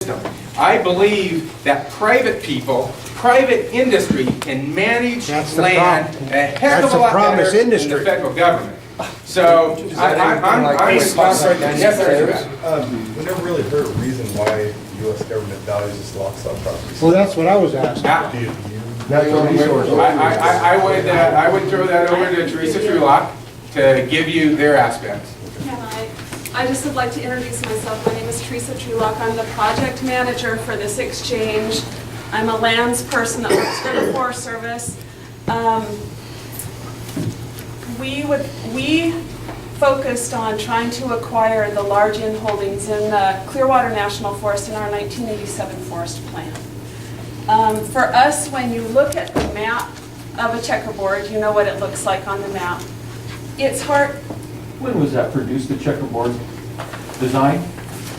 system. I believe that private people, private industry can manage That's the land problem. a heck That's of a the lot problem, better it's than industry. the federal government. So I'm responsible. Yes, sir. We never really heard a reason why the U.S. government values this lockstop property. Well, that's what I was asking. Do you- Natural resources. I would throw that over to Teresa Trulock to give you their aspects. Can I just would like to introduce myself. My name is Teresa Trulock. I'm the project manager for this exchange. I'm a lands person that works for the Forest Service. We focused on trying to acquire the large inholdings in the Clearwater National Forest in our 1987 forest plan. For us, when you look at the map of a checkerboard, you know what it looks like on the map. It's hard. When was that produced, the checkerboard design?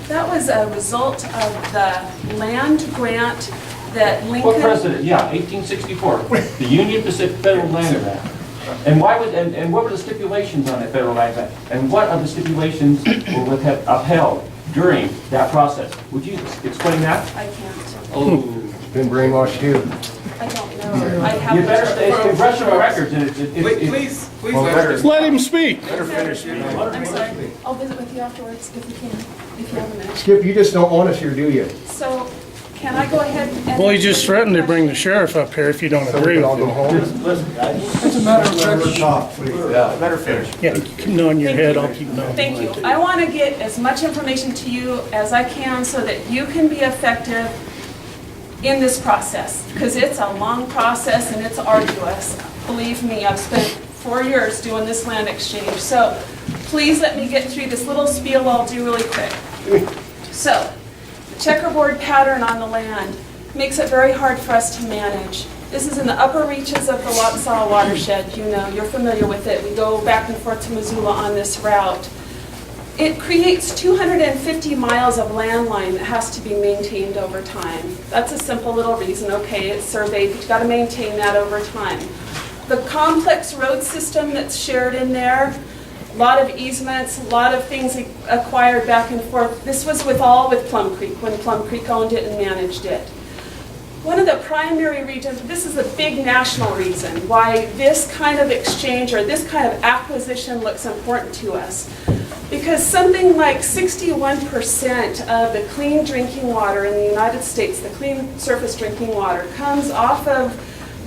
That was a result of the land grant that Lincoln. What president? Yeah, 1864. The Union Pacific Federal Land Grant. And why would and what were the stipulations on that federal land grant? And what of the stipulations were upheld during that process? Would you explain that? I can't. Oh, Been brainwashed too. I don't know. I have. you better stay. It's congressional records, and Please Well, let Let him speak. Better finish. I'm sorry. I'll visit with you afterwards if you can, if you have a minute. Skip, you just don't want us here, do you? So, can I go ahead and? Well, he just threatened to bring the sheriff up here if you don't So we agree can all with go him. home? listen, guys. It's a matter of talk, please. Yeah, better finish. Yeah, you keep nodding your head, I'll keep nodding. Thank you. I want to get as much information to you as I can so that you can be effective in this process, because it's a long process and it's arduous. Believe me, I've spent 4 years doing this land exchange. So please let me get through this little spiel I'll do really quick. So, the checkerboard pattern on the land makes it very hard for us to manage. This is in the upper reaches of the Wapsaw watershed. You know, you're familiar with it. We go back and forth to Missoula on this route. It creates 250 miles of landline that has to be maintained over time. That's a simple little reason. Okay, it's surveyed, but you've got to maintain that over time. The complex road system that's shared in there, a lot of easements, a lot of things acquired back and forth. This was with Plum Creek, when Plum Creek owned it and managed it. One of the primary reasons, this is a big national reason why this kind of exchange or this kind of acquisition looks important to us. Because something like 61% of the clean drinking water in the United States, the clean surface drinking water, comes off of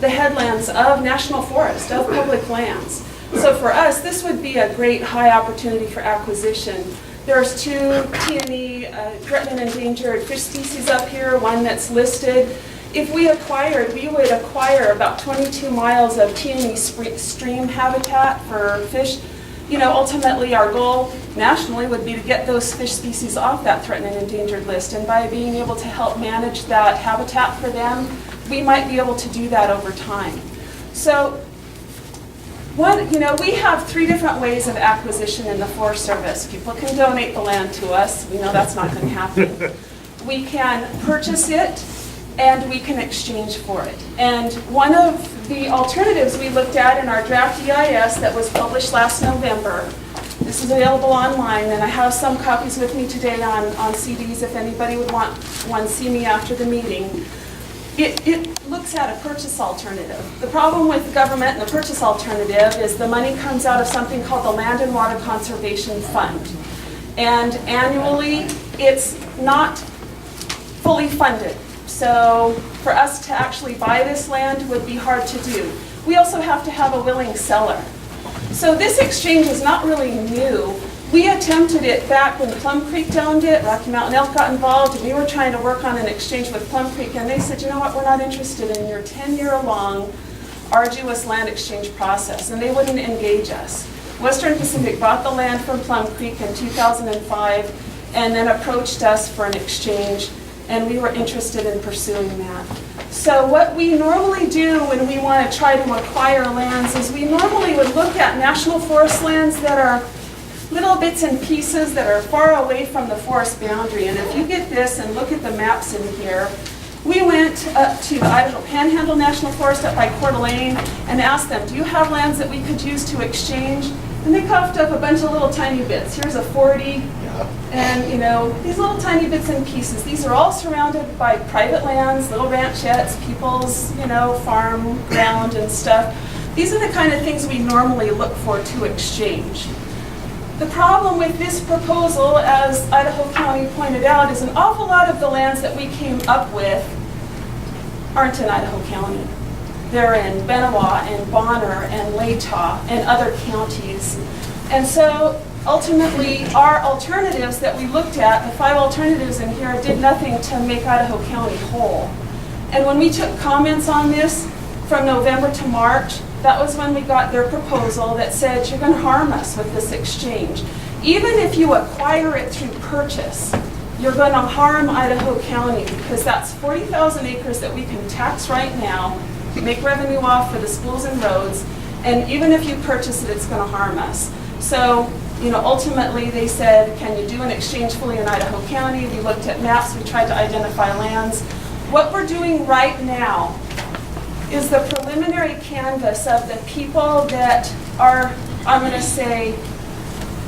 the headlands of national forest, of public lands. So for us, this would be a great high opportunity for acquisition. There's 2 T&E, threatened and endangered fish species up here, one that's listed. If we acquired, we would acquire about 22 miles of T&E stream habitat for fish. You know, ultimately our goal nationally would be to get those fish species off that threatened and endangered list. And by being able to help manage that habitat for them, we might be able to do that over time. So, we have 3 different ways of acquisition in the Forest Service. People can donate the land to us. We know that's not going to happen. We can purchase it, and we can exchange for it. And one of the alternatives we looked at in our draft EIS that was published last November, this is available online, and I have some copies with me today on CDs if anybody would want one, see me after the meeting. It looks at a purchase alternative. The problem with the government and the purchase alternative is the money comes out of something called the Land and Water Conservation Fund. And annually, it's not fully funded. So for us to actually buy this land would be hard to do. We also have to have a willing seller. So this exchange is not really new. We attempted it back when Plum Creek owned it, Rocky Mountain Elk got involved, and we were trying to work on an exchange with Plum Creek, and they said, you know what, we're not interested in your 10-year-long arduous land exchange process, and they wouldn't engage us. Western Pacific bought the land from Plum Creek in 2005 and then approached us for an exchange, and we were interested in pursuing that. So what we normally do when we want to try to acquire lands is we normally would look at national forest lands that are little bits and pieces that are far away from the forest boundary. And if you get this and look at the maps in here, we went up to the Idaho Panhandle National Forest up by Coeur d'Alene and asked them, do you have lands that we could use to exchange? And they coughed up a bunch of little tiny bits. Here's a 40, And, you know, these little tiny bits and pieces, these are all surrounded by private lands, little ranchettes, people's, you know, farm ground and stuff. These are the kind of things we normally look for to exchange. The problem with this proposal, as Idaho County pointed out, is an awful lot of the lands that we came up with aren't in Idaho County. They're in Benawa and Bonner and Latah and other counties. And so ultimately, our alternatives that we looked at, the 5 alternatives in here, did nothing to make Idaho County whole. And when we took comments on this from November to March, that was when we got their proposal that said, you're going to harm us with this exchange. Even if you acquire it through purchase, you're going to harm Idaho County because that's 40,000 acres that we can tax right now, make revenue off for the schools and roads, and even if you purchase it, it's going to harm us. So, you know, ultimately they said, can you do an exchange fully in Idaho County? We looked at maps, we tried to identify lands. What we're doing right now is the preliminary canvas of the people that are, I'm going to say,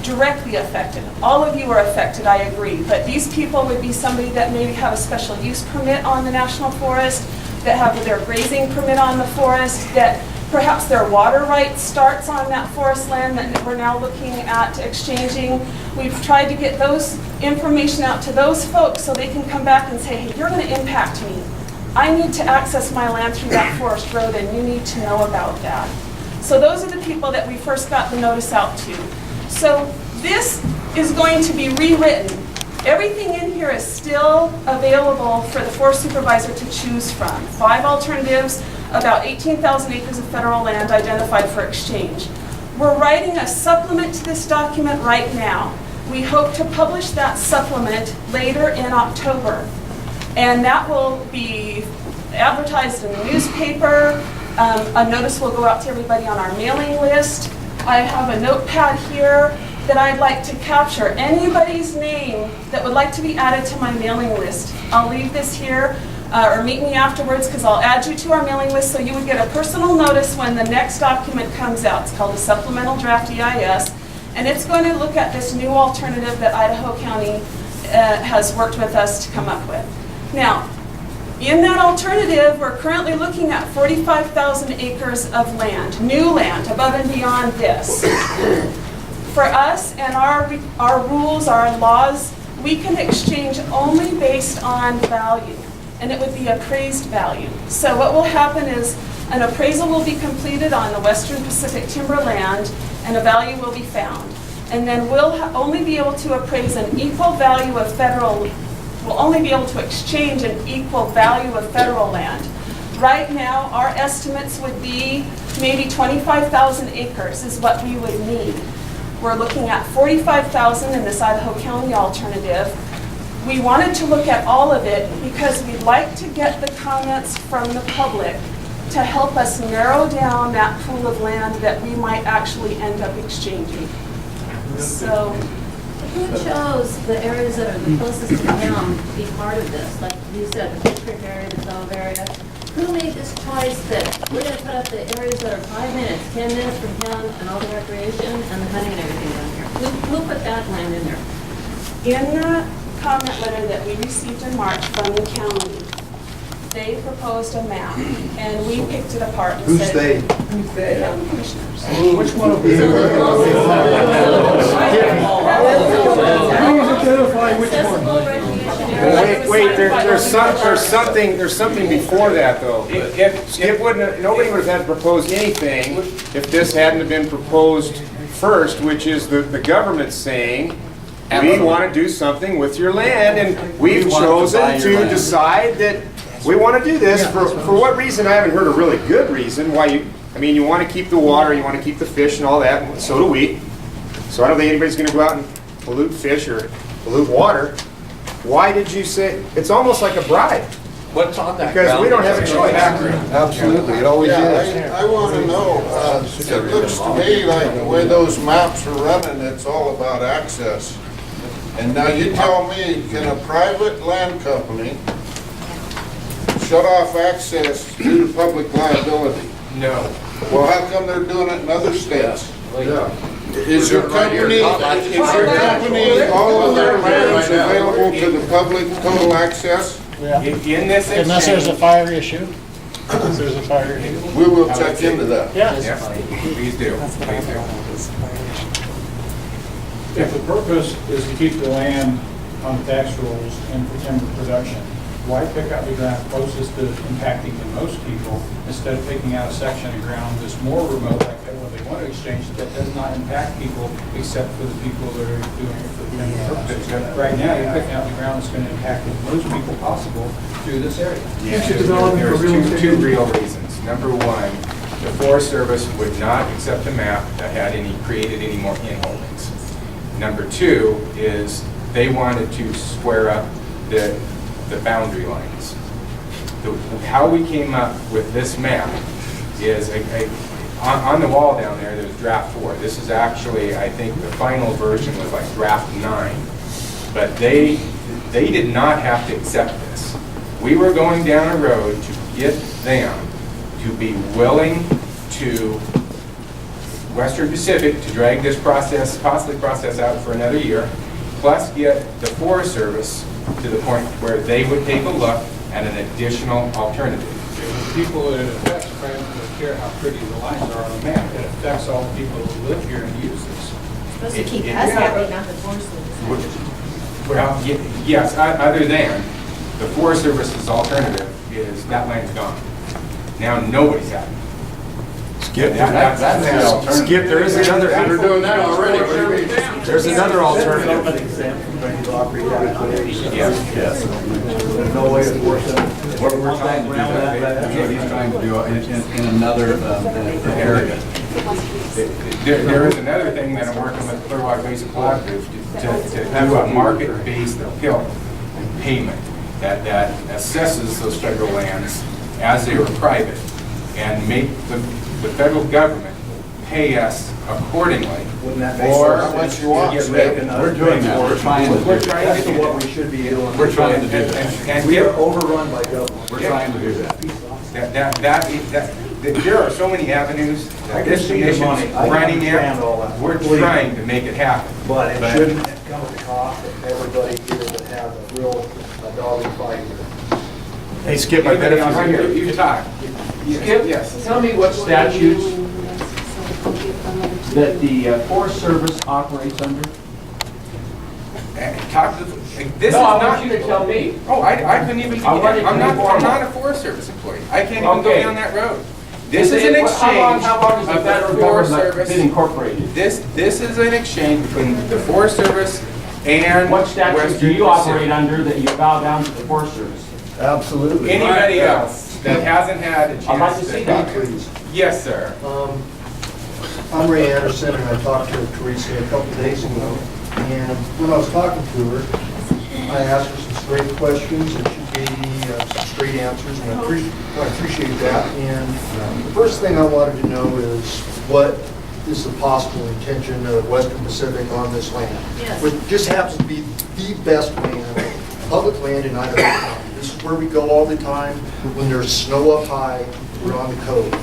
directly affected. All of you are affected, I agree, but these people would be somebody that maybe have a special use permit on the national forest, that have their grazing permit on the forest, that perhaps their water right starts on that forest land that we're now looking at exchanging. We've tried to get those information out to those folks so they can come back and say, hey, you're going to impact me. I need to access my land through that forest road and you need to know about that. So those are the people that we first got the notice out to. So this is going to be rewritten. Everything in here is still available for the forest supervisor to choose from. 5 alternatives, about 18,000 acres of federal land identified for exchange. We're writing a supplement to this document right now. We hope to publish that supplement later in October. And that will be advertised in the newspaper. A notice will go out to everybody on our mailing list. I have a notepad here that I'd like to capture anybody's name that would like to be added to my mailing list. I'll leave this here, or meet me afterwards, because I'll add you to our mailing list so you would get a personal notice when the next document comes out. It's called a Supplemental Draft EIS, and it's going to look at this new alternative that Idaho County has worked with us to come up with. Now, in that alternative, we're currently looking at 45,000 acres of land, new land, above and beyond this. For us and our rules, our laws, we can exchange only based on value, and it would be appraised value. So what will happen is an appraisal will be completed on the Western Pacific timberland, and a value will be found. And then we'll only be able to appraise an equal value of federal, we'll only be able to exchange an equal value of federal land. Right now, our estimates would be maybe 25,000 acres is what we would need. We're looking at 45,000 in this Idaho County alternative. We wanted to look at all of it because we'd like to get the comments from the public to help us narrow down that pool of land that we might actually end up exchanging. So, Who chose the areas that are the closest to town to be part of this? Like you said, the Fish Creek area, the Dove area. Who made this choice that we're going to put up the areas that are 5 minutes, 10 minutes from town and all the recreation and the hunting and everything down here? Who put that land in there? in that comment letter that we received in March from the county, they proposed a map, and we picked it apart and Who's said... they? The county commissioners. Which one of you? Identify which one. Wait, there's something before that, though. It wouldn't, nobody would have had proposed anything if this hadn't have been proposed first, which is the government saying, we want to do something with your land, and we've chosen to decide that we want to do this. For what reason? I haven't heard a really good reason why you, I mean, you want to keep the water, you want to keep the fish and all that, and so do we. So I don't think anybody's going to go out and pollute fish or pollute water. Why did you say, it's almost like a bribe, What's on that? because we don't have a choice. Absolutely, it always is. I want to know, it looks to me like the way those maps are running, it's all about access. And now you tell me, can a private land company shut off access due to public liability? No. Well, how come they're doing it in other states? Yeah. Is your company, all of their lands available to the public, total access? In this Unless there's a exchange, fire issue. Unless there's a fire issue. We will check into that. Yeah. yes, please do, please do. If the purpose is to keep the land on the tax rolls and for timber production, why pick out the ground closest to impacting the most people instead of picking out a section of ground that's more remote, like that where they want to exchange, that does not impact people except for the people that are doing it for the timber purposes? Right now, you're picking out the ground that's going to impact the most people possible through this area. There's two real reasons. Number one, the Forest Service would not accept a map that had created any more inholdings. Number two is they wanted to square up the boundary lines. How we came up with this map is on the wall down there's draft 4. This is actually, I think the final version was like draft 9. But they did not have to accept this. We were going down a road to get them to be willing to Western Pacific to drag this process, costly process out for another year, plus get the Forest Service to the point where they would take a look at an additional alternative. The people that it affects, probably don't care how pretty the lines are on the map. It affects all the people who live here and use this. Supposed to keep us happy, not the Forest Service. Well, yes, other than the Forest Service's alternative is that land's gone. Now nobody's happy. Skip, That's the alternative. Skip, there is another, They're doing that already. there's another alternative. Yes. No way to force them. We're trying to do that. That's what he's trying to do in another area. There is another thing that I'm working with Clearwater Basin Collaborative to have a market-based appeal payment that assesses those federal lands as they were private and make the federal government pay us accordingly. Wouldn't that make Or sense? What you want, get rid of it. We're doing that. We're trying to do We're trying that. to do That's what that. we should be doing. We're trying to do that. And We are overrun by government. We're trying to do that. There are so many avenues I that can this see the commission's money. I running understand all that. in. We're Believe me. trying to make it happen. But it shouldn't come at the cost of everybody here that has a real dog in the fight here. Hey, Skip, I bet Anybody if else you're here, here. you talk. Skip, Yes. tell me what statutes that the Forest Service operates under? Talk to, this is No, I want not. you to tell me. Oh, I couldn't even, I wanted to I'm not inform- a Forest Service employee. I can't even go Okay. down that road. This is an How long exchange has the of federal the Forest government Service. been incorporated? This is an exchange between the Forest Service and What statutes do Western you operate Pacific. under that you bow down to the Forest Service? Absolutely. Anybody else that hasn't had a chance I'd like to see that. Please. Yes, sir. I'm Ray Anderson, and I talked to Teresa a couple days ago, and when I was talking to her, I asked her some straight questions, and she gave me some straight answers, and I appreciate that. And the first thing I wanted to know is what is the possible intention of Western Pacific on this land? Yes. Which just happens to be the best land, public land in Idaho County. This is where we go all the time. When there's snow up high, we're on the cove.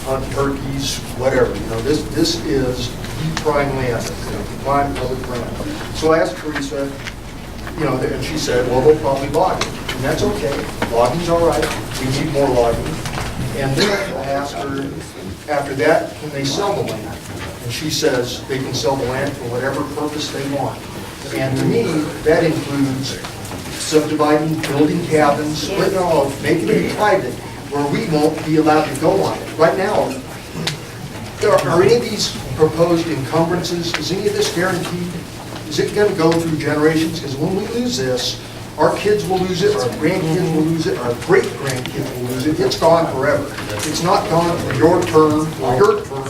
Hunt turkeys, whatever, this is the prime land, prime public land. So I asked Teresa, and she said, well, they'll probably log it, and that's okay, logging's all right, we need more logging. And then I asked her, after that, can they sell the land? And she says they can sell the land for whatever purpose they want. And to me, that includes subdividing, building cabins, splitting it all, making it private, where we won't be allowed to go on it. Right now, are any of these proposed encumbrances, is any of this guaranteed? Is it going to go through generations? Because when we lose this, our kids will lose it, our grandkids will lose it, our great-grandkids will lose it. It's gone forever. It's not gone for your term or your term.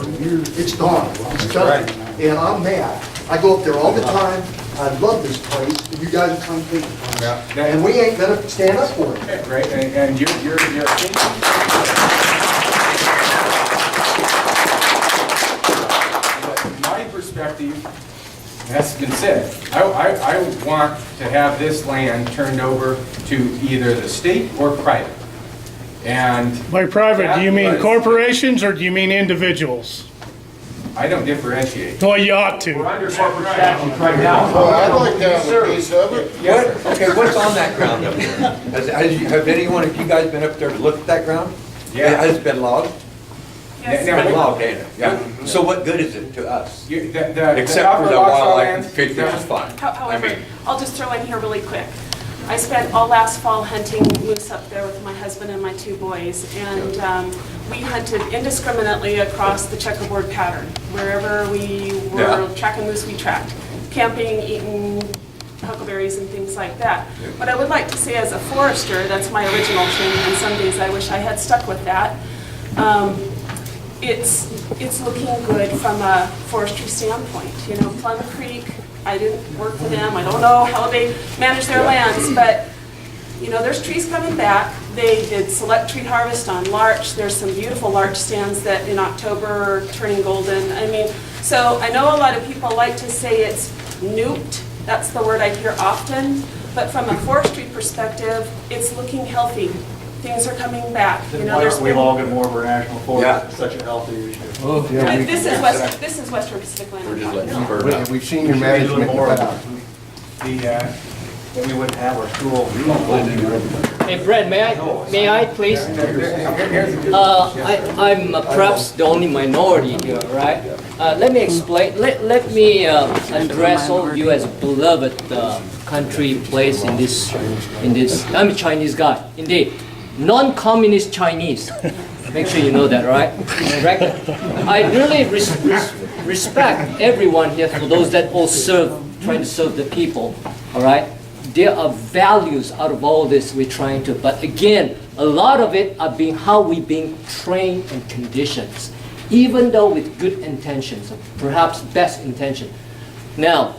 It's gone. It's done. And I'm mad. I go up there all the time. I love this place, and you guys are trying to take it from us. And we ain't going to stand up for it. Right, and your opinion. My perspective, has been said, I want to have this land turned over to either the state or private. And By private, do you mean that was- corporations or do you mean individuals? I don't differentiate. Well, you ought We're to. under corporate statutes right now. Well, I'd like to have a piece of it. Yes, sir. Okay, what's on that ground up there? Have any one of you guys been up there to look at that ground? Yeah. Has it been logged? Yes. Now, It's been logged, ain't it? Yeah. So what good is it to us? Except for upper the Lochsaw wildlife lands, and fish, which is fine. However, I'll just throw in here really quick. I spent all last fall hunting moose up there with my husband and my 2 boys, and we hunted indiscriminately across the checkerboard pattern. Wherever we were Yeah. tracking moose, we tracked. Camping, eating huckleberries and things like that. What I would like to say as a forester, that's my original training, and some days I wish I had stuck with that. It's looking good from a forestry standpoint. You know, Plum Creek, I didn't work for them, I don't know how they manage their lands, but, you know, there's trees coming back. They did select tree harvest on larch. There's some beautiful larch stands that in October are turning golden. I mean, so I know a lot of people like to say it's nuked. That's the word I hear often. But from a forestry perspective, it's looking healthy. Things are coming back. You know, there's been- logging more of our national forest? Yeah. It's such a healthy issue. But this is Western Pacific land. We're I'm just talking letting about. you burn up. We've seen your management. Then we wouldn't have our school. Hey, Brad, may I please? I'm perhaps the only minority here, right? Let me explain, let me address all of you as beloved country place in this, I'm a Chinese guy, indeed. Non-communist Chinese. Make sure you know that, right? I really respect everyone here for those that all trying to serve the people, all right? There are values out of all this we're trying to, but again, a lot of it are how we being trained and conditioned, even though with good intentions, perhaps best intention. Now,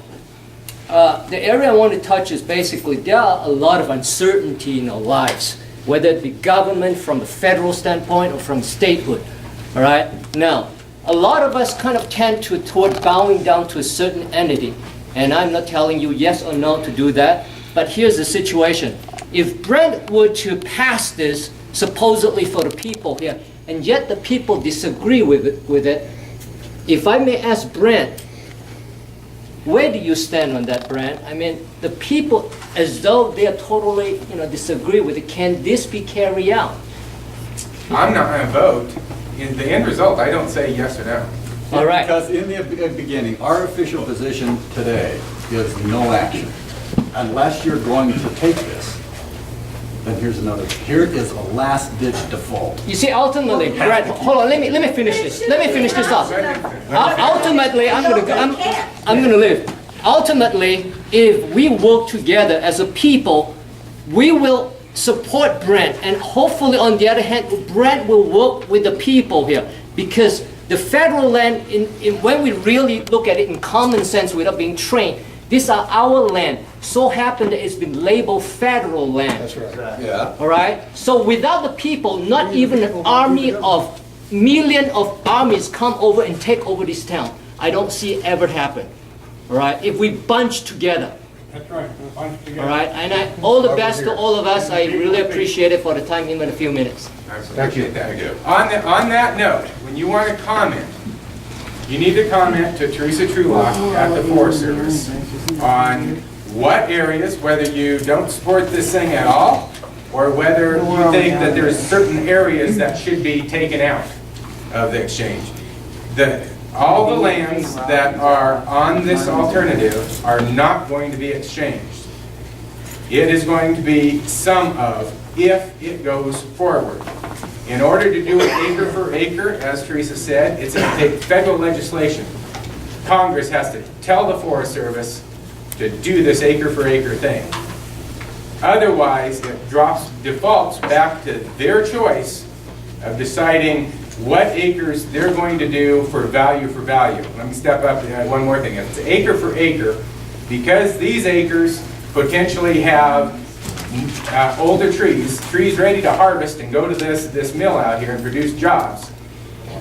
the area I want to touch is basically there are a lot of uncertainty in our lives, whether it be government from the federal standpoint or from statehood. All right. Now, a lot of us kind of tend toward bowing down to a certain entity, and I'm not telling you yes or no to do that. But here's the situation. If Brent were to pass this supposedly for the people here, and yet the people disagree with it, if I may ask Brent, where do you stand on that, Brent? I mean, the people, as though they are totally, disagree with it, can this be carried out? I'm not going to vote. In the end result, I don't say yes or no. All right. Because in the beginning, our official position today is no action. Unless you're going to take this, then here is a last-ditch default. You see, ultimately, Brad, hold on. Let me finish this. Let me finish this up. Ultimately, I'm gonna live. Ultimately, if we work together as a people, we will support Brent, and hopefully, on the other hand, Brent will work with the people here, because the federal land, when we really look at it in common sense without being trained, these are our land. So happened that it's been labeled federal land. That's right. Yeah. All right? So without the people, not even an army of million of armies come over and take over this town. I don't see it ever happen. All right? If we bunch together. That's right, we'll bunch together. All right? And all the best to all of us. I really appreciate it for the time, even a few minutes. Thank you. On that note, when you want to comment, you need to comment to Teresa Trulock at the Forest Service on what areas, whether you don't support this thing at all, or whether you think that there's certain areas that should be taken out of the exchange. All the lands that are on this alternative are not going to be exchanged. It is going to be some of, if it goes forward. In order to do it acre for acre, as Teresa said, it's going to take federal legislation. Congress has to tell the Forest Service to do this acre for acre thing. Otherwise, it defaults back to their choice of deciding what acres they're going to do for value for value. Let me step up and one more thing. If it's acre for acre, because these acres potentially have older trees ready to harvest and go to this mill out here and produce jobs,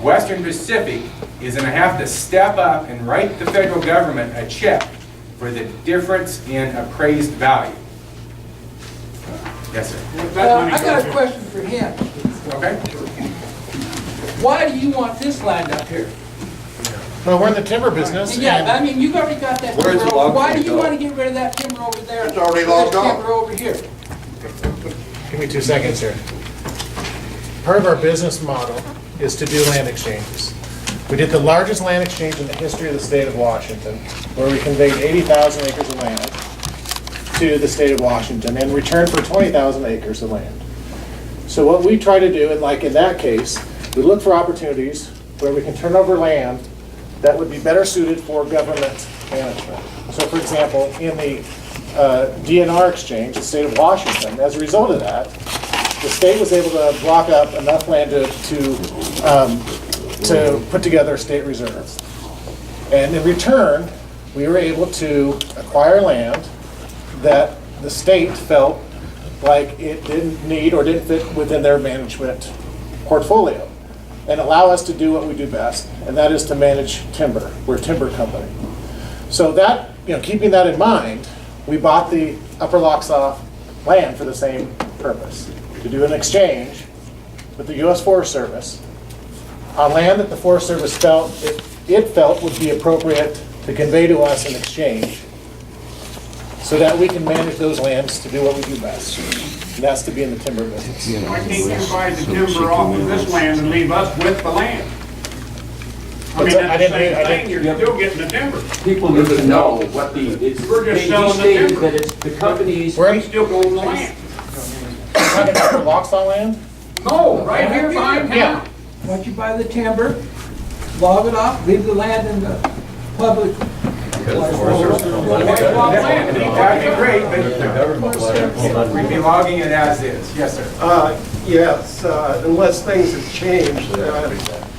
Western Pacific is going to have to step up and write the federal government a check for the difference in appraised value. Yes, sir. I got a question for him. Okay. Why do you want this land up here? Well, we're in the timber business. Yeah, and- I mean, you've already got that Where's timber the over. log Why do gonna you go? want to get rid of that timber over there? It's already for logged this off. timber over here. Give me 2 seconds here. Part of our business model is to do land exchanges. We did the largest land exchange in the history of the state of Washington, where we conveyed 80,000 acres of land to the state of Washington in return for 20,000 acres of land. So what we try to do, and like in that case, we look for opportunities where we can turn over land that would be better suited for government management. So for example, in the DNR exchange, the state of Washington, as a result of that, the state was able to block up enough land to put together state reserves. And in return, we were able to acquire land that the state felt like it didn't need or didn't fit within their management portfolio, and allow us to do what we do best, and that is to manage timber. We're a timber company. So that, keeping that in mind, we bought the Upper Lochsaw land for the same purpose, to do an exchange with the U.S. Forest Service on land that the Forest Service felt it felt would be appropriate to convey to us in exchange, so that we can manage those lands to do what we do best, and that's to be in the timber business. Why can't you buy the timber off of this land and leave us with the land? I mean, that's the same thing, you're still getting the timber. People need to know what We're just selling the stated timber. that it's the company's. We still own the land. Talking about the Lochsaw land? No, right here behind Yeah. town. Why don't you buy the timber, log it off, leave the land in the public? That'd be great, but we'd be logging it as is. Yes, sir. Yes, unless things have changed.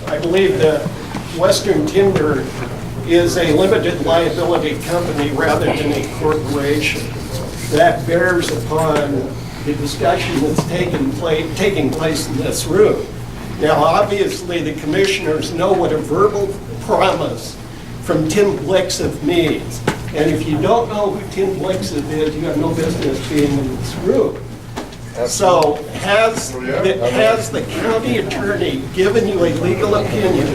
I believe that Western Timber is a limited liability company rather than a corporation. That bears upon the discussion that's taking place in this room. Now, obviously, the commissioners know what a verbal promise from Tim Blixith means. And if you don't know who Tim Blixith is, you have no business being in this room. So has the county attorney given you a legal opinion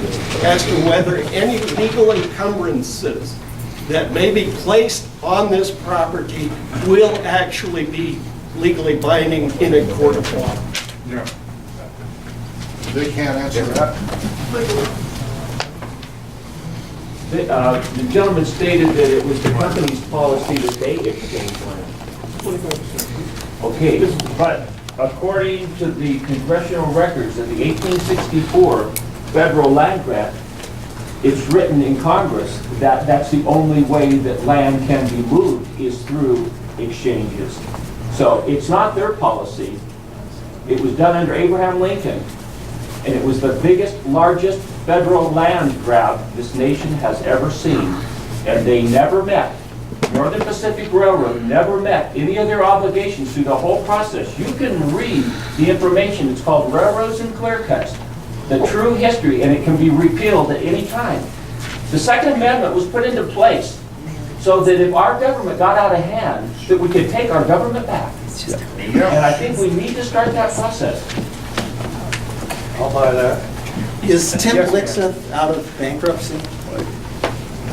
as to whether any legal encumbrances that may be placed on this property will actually be legally binding in a court of law? No. They can't answer that. The gentleman stated that it was the company's policy that they exchange land. Okay, but according to the congressional records of the 1864 federal land grant, it's written in Congress that that's the only way that land can be moved is through exchanges. So it's not their policy. It was done under Abraham Lincoln, and it was the biggest, largest federal land grab this nation has ever seen. And they never met. Northern Pacific Railroad never met any of their obligations through the whole process. You can read the information. It's called Railroads and Clear Cuts, the true history, and it can be repealed at any time. The Second Amendment was put into place so that if our government got out of hand, that we could take our government back. And I think we need to start that process. I'll buy that. Is Tim Blixith out of bankruptcy?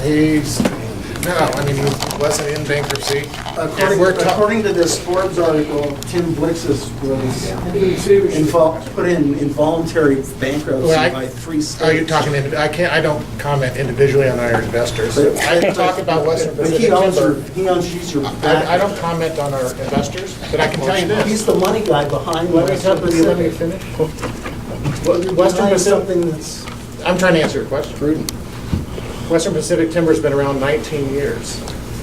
He's, no, I mean, he wasn't in bankruptcy. According to this Forbes article, Tim Blixith was put in involuntary bankruptcy by 3 states. Are you talking, I don't comment individually on our investors. I talk about Western Pacific Timber. He owns your I don't comment on our investors, but I can tell you this. He's the money guy behind Western Pacific. Let me finish. Western Pacific, I'm trying to answer your question. Western Pacific Timber's been around 19 years.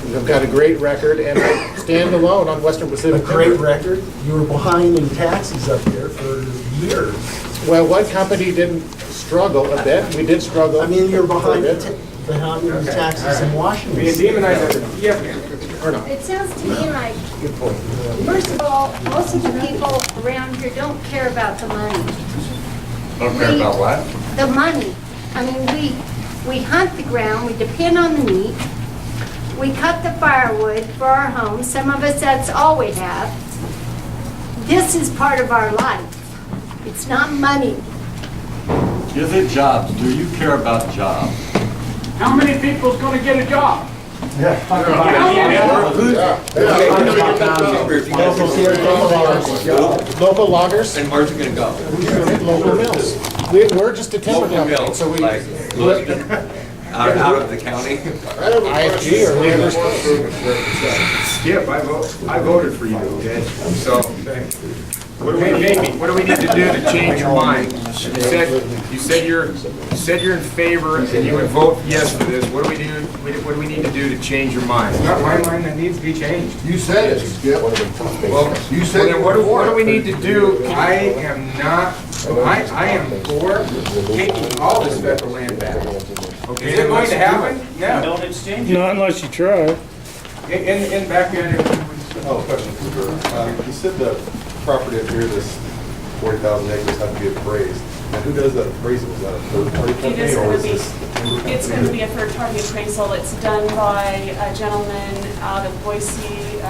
They've got a great record, and I stand alone on Western Pacific Timber. Great record. You were behind in taxes up there for years. Well, what company didn't struggle a bit? We did struggle. I mean, you're behind a in bit. taxes in Washington. It sounds to me like, Good point. first of all, most of the people around here don't care about the money. Don't care about what? The money. I mean, we hunt the ground, we depend on the meat, we cut the firewood for our homes. Some of us, that's all we have. This is part of our life. It's not money. Is it jobs? Do you care about jobs? How many people's gonna get a job? Local loggers, And where's it gonna go? local mills. We're just a timber Local company, mills, so we, like Lewiston, out of the county. IFG or whatever. Skip, I voted for you, okay? So, what do we need to do to change your mind? You said you're in favor and you would vote yes for this. What do we need to do to change your mind? It's not my mind that needs to be changed. You said it, Skip. Well, You said then what do we need to do? I am for taking all this federal land back. Okay, is it going to happen? No. Don't exchange Not unless you try. In back there, Oh, question for Drew. You said the property up here, this 40,000 acres, had to be appraised. And who does that appraisal? Is that a third-party It company is or going is to be, this the timber company? it's going to be a third-party appraisal. It's done by a gentleman out of Boise.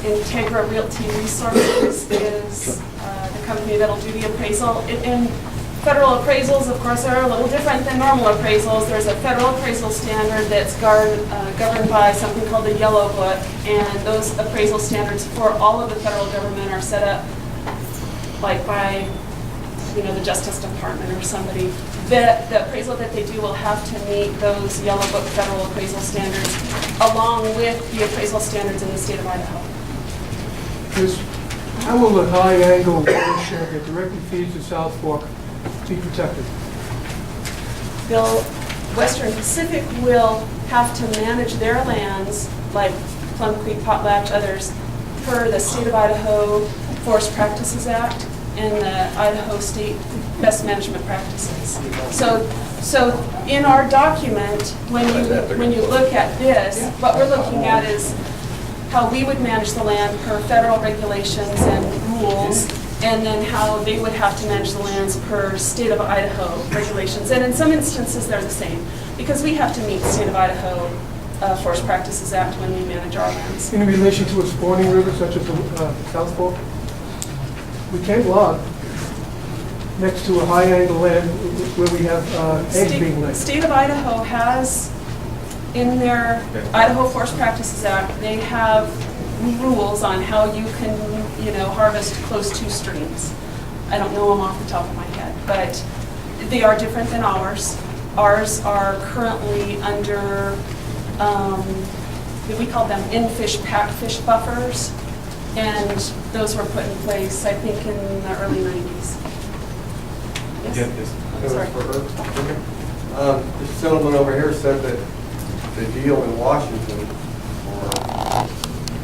Integra Realty Resources is the company that'll do the appraisal. And federal appraisals, of course, are a little different than normal appraisals. There's a federal appraisal standard that's governed by something called the Yellow Book, and those appraisal standards for all of the federal government are set up like by, the Justice Department or somebody. The appraisal that they do will have to meet those Yellow Book federal appraisal standards along with the appraisal standards in the state of Idaho. How will the high angle watershed that directly feeds the South Fork be protected? Western Pacific will have to manage their lands, like Plum Creek, Potlatch, others, per the State of Idaho Forest Practices Act and the Idaho State Best Management Practices. So in our document, when you look at this, what we're looking at is how we would manage the land per federal regulations and rules, and then how they would have to manage the lands per state of Idaho regulations. And in some instances, they're the same, because we have to meet the state of Idaho Forest Practices Act when we manage our lands. In relation to a spawning river such as the South Fork, we can't log next to a high angle land where we have eggs being laid. State of Idaho has, in their Idaho Forest Practices Act, they have rules on how you can, harvest close to streams. I don't know them off the top of my head, but they are different than ours. Ours are currently under, we call them in-fish, pack-fish buffers, and those were put in place, I think, in the early 90s. Yes? Sorry. This gentleman over here said that the deal in Washington, or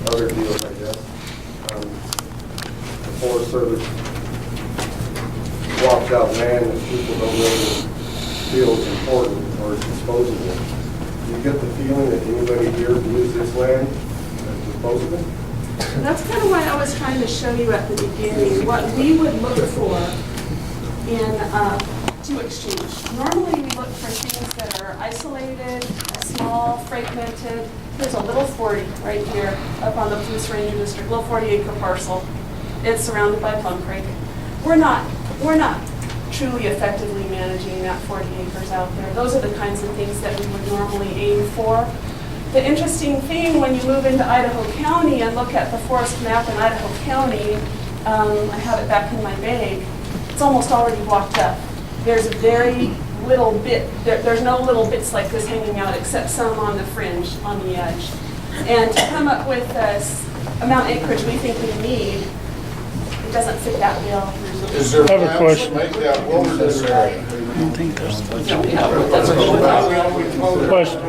other deals, I guess, the Forest Service walks out land that people don't really feel is important or disposable. Do you get the feeling that anybody here views this land as disposable? That's kind of why I was trying to show you at the beginning what we would look for to exchange. Normally, we look for things that are isolated, small, fragmented. There's a little 40 right here up on the Police Ranger District, little 40-acre parcel. It's surrounded by Plum Creek. We're not truly effectively managing that 40 acres out there. Those are the kinds of things that we would normally aim for. The interesting thing when you move into Idaho County and look at the forest map in Idaho County, I have it back in my bag, it's almost already blocked up. There's very little bit, there's no little bits like this hanging out except some on the fringe, on the edge. And to come up with this amount of acreage we think we need, it doesn't fit that bill. Is there I have a plans to question. make that wilderness area? That's a question.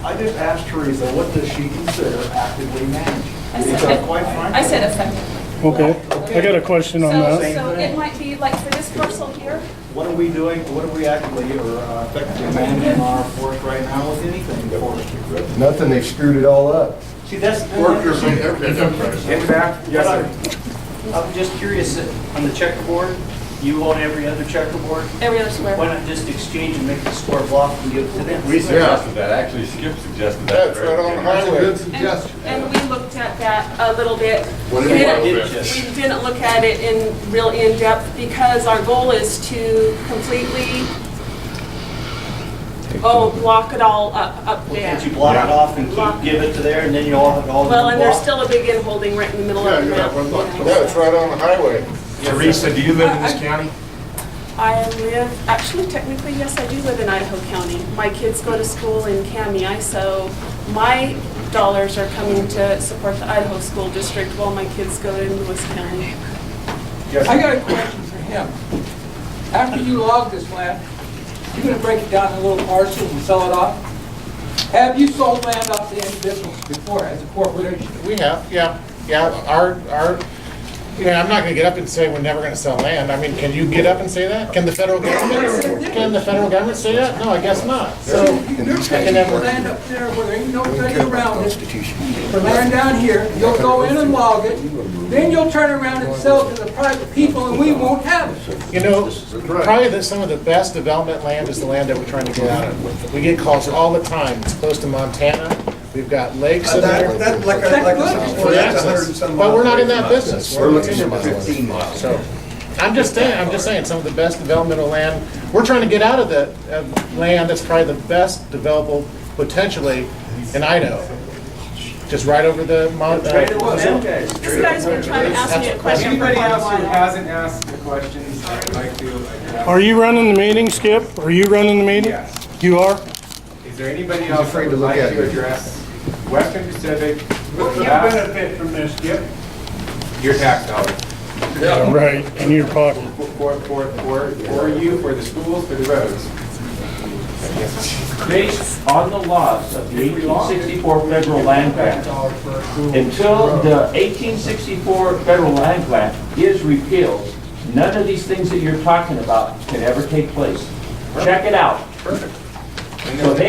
I just asked Teresa, what does she consider actively managed? I said effectively. Okay, I got a question on that. So it might be like for this parcel here, What are we doing, what are we actively or effectively managing our forest right now with anything forestry? Nothing, they screwed it all up. See, that's. Workers in every In back? Yes, sir. I'm just curious, on the checkerboard, you own every other checkerboard? every other square. Why not just exchange and make the square block and give it to them? We suggested that, actually Skip suggested that. That's right on the highway. And we looked looked at that a little bit. What We did you didn't- look at? We didn't look at it in real in-depth because our goal is to completely, block it all up there. Can't you block it off and give it to there, and then you all have all. Well, and there's still a big in-holding right in the middle of the map. Yeah, it's right on the highway. Teresa, do you live in this county? I live, actually, technically, yes, I do live in Idaho County. My kids go to school in Kami, so my dollars are coming to support the Idaho School District while my kids go to Lewis County. I got a question for him. After you log this land, you're gonna break it down in little parcels and sell it off? Have you sold land off to individuals before as a corporation? We have, yeah. I'm not gonna get up and say we're never gonna sell land. I mean, can you get up and say that? Can the federal government say that? No, I guess not. So, You're taking land up there where there ain't nobody around it. For land down here, you'll go in and log it, then you'll turn around and sell it to the private people and we won't have it. you know, probably some of the best development land is the land that we're trying to get out of. We get calls all the time. It's close to Montana. We've got lakes in there. That's like a For access. But we're not in that business. We're looking for 15 miles. So, I'm just saying, some of the best developmental land, we're trying to get out of the land that's probably the best developable potentially in Idaho. Just right over the This guy's been trying to ask me a question for Anybody quite a else who while. hasn't asked the questions, I'd like to address. Are you running the meeting, Skip? Are you running the meeting? Yes. You are? Is there anybody else who would like to address Western Pacific? What do you benefit from this, Skip? Your tax dollars. Right, in your pocket. For you, for the schools, for the roads. Based on the laws of the 1864 federal land grant, until the 1864 federal land grant is repealed, none of these things that you're talking about can ever take place. Check it out. Perfect.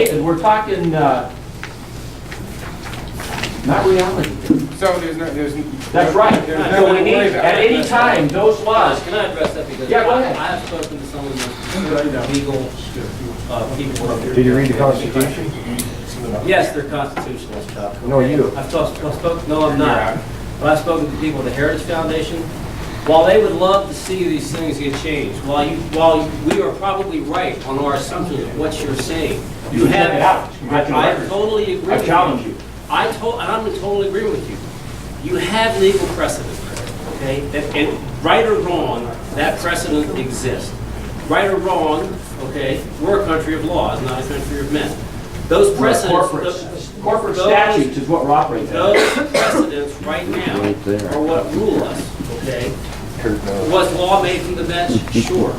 So we're talking, not reality. So there's That's right. There's So nothing we to worry need, about. at any time, those laws. Can I address that? Because Yeah, go ahead. I have spoken to some of the legal people up here. Did you read the Constitution? Yes, they're constitutionalists. No, you. I've spoken, no, I'm not. But I've spoken to people at the Heritage Foundation. While they would love to see these things get changed, while we are probably right on our assumptions of what you're saying, you have check it out. You got your I records. totally agree. I with challenge you. and I'm in total agreement with you. You have legal precedent, okay? And right or wrong, that precedent exists. Right or wrong, okay, we're a country of laws, not a country of men. Those precedents, Corporate statutes is what we're operating on. those precedents right now are what rule us, okay? Was law made from the bench? Sure.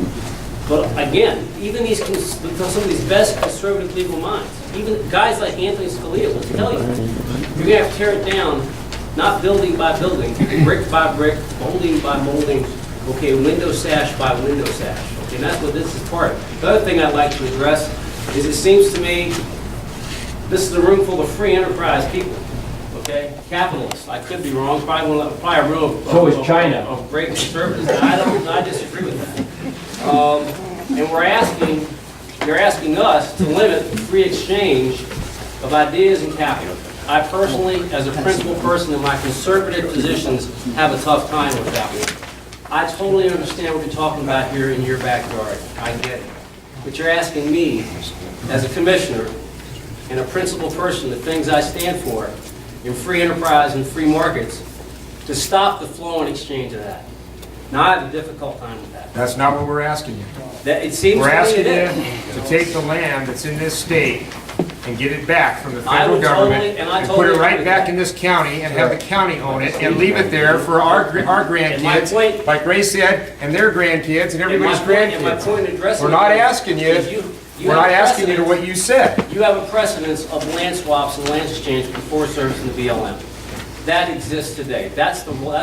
But again, even some of these best conservative legal minds, even guys like Anthony Scalia will tell you, you're gonna have to tear it down, not building by building, brick by brick, molding by molding, okay, window sash by window sash. Okay, and that's what this is part of. The other thing I'd like to address is it seems to me this is a room full of free enterprise people, okay? Capitalists. I could be wrong. Probably a room of, So is China. Of great conservatives. I disagree with that. And you're asking us to limit the free exchange of ideas and capital. I personally, as a principled person in my conservative positions, have a tough time with that one. I totally understand what you're talking about here in your backyard. I get it. But you're asking me, as a commissioner, and a principled person, the things I stand for in free enterprise and free markets, to stop the flow and exchange of that. Now, I have a difficult time with that. That's not what we're asking you. That, it seems We're to me asking it is. you to take the land that's in this state and get it back from the I federal would government totally- and I and put totally it agree right with back that. in this county and have the county own it and leave it there for our grandkids, like Ray said, and their grandkids and everybody's And my grandkids. point in addressing We're not it asking is you, you we're have not asking you to precedence. what you said. You have a precedence of land swaps and land exchange with the Forest Service and the BLM. That exists today. That's the law.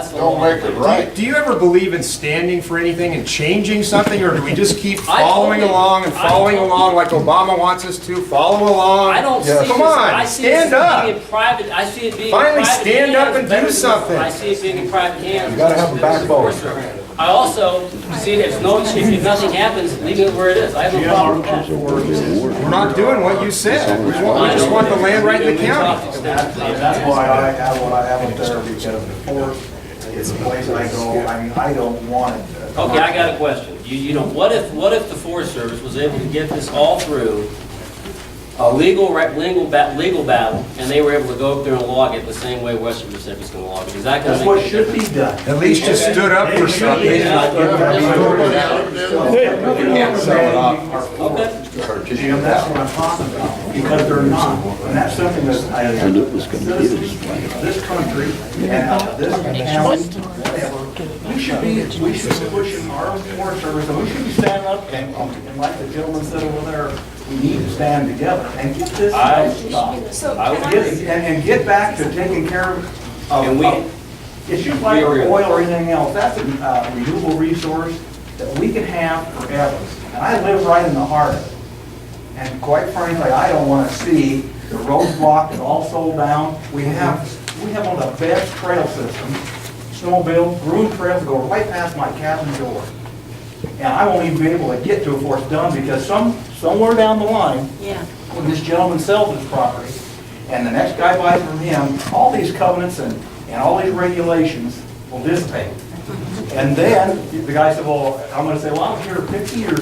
Do you ever believe in standing for anything and changing something, or do we just keep I following totally- along and following along like Obama wants us to? Follow along. I don't see Come this, on, I see stand this up. being in private, I see it being Finally in private stand up hands and do better than- something. I see it being in private hands. You gotta have a than the backbone. Forest Service. I also see that if nothing happens, leave it where it is. I have no problem with that. We're not doing what you said. We just want the land right in the county. That's why I have what I have up there, because the forest is a place I go, I mean, I don't want it. Okay, I got a question. You know, what if the Forest Service was able to get this all through a legal battle, and they were able to go up there and log it the same way Western Pacific's going to log it? Is that going to That's what should be done. At least you stood up for something. You can't sell it off. Okay. Jim, that's what I'm talking about, because they're not. And that's something that I knew it was going to be this country and this county, whatever, we should be pushing our Forest Service, and we should be standing up, and like the gentleman said over there, we need to stand together and get this stopped. So And get back to taking care of, it's just like oil or anything else, that's a renewable resource that we can have forever. And I live right in the heart of it. And quite frankly, I don't want to see the roads blocked and all sold down. We have one of the best trail systems, snowmobile, groomed trails go right past my cabin door. And I won't even be able to get to it before it's done, because somewhere down the line, when this gentleman sells his property, and the next guy buys from him, all these covenants and all these regulations will dissipate. And then the guy said, well, I'm going to say, well, I'm here 50 years.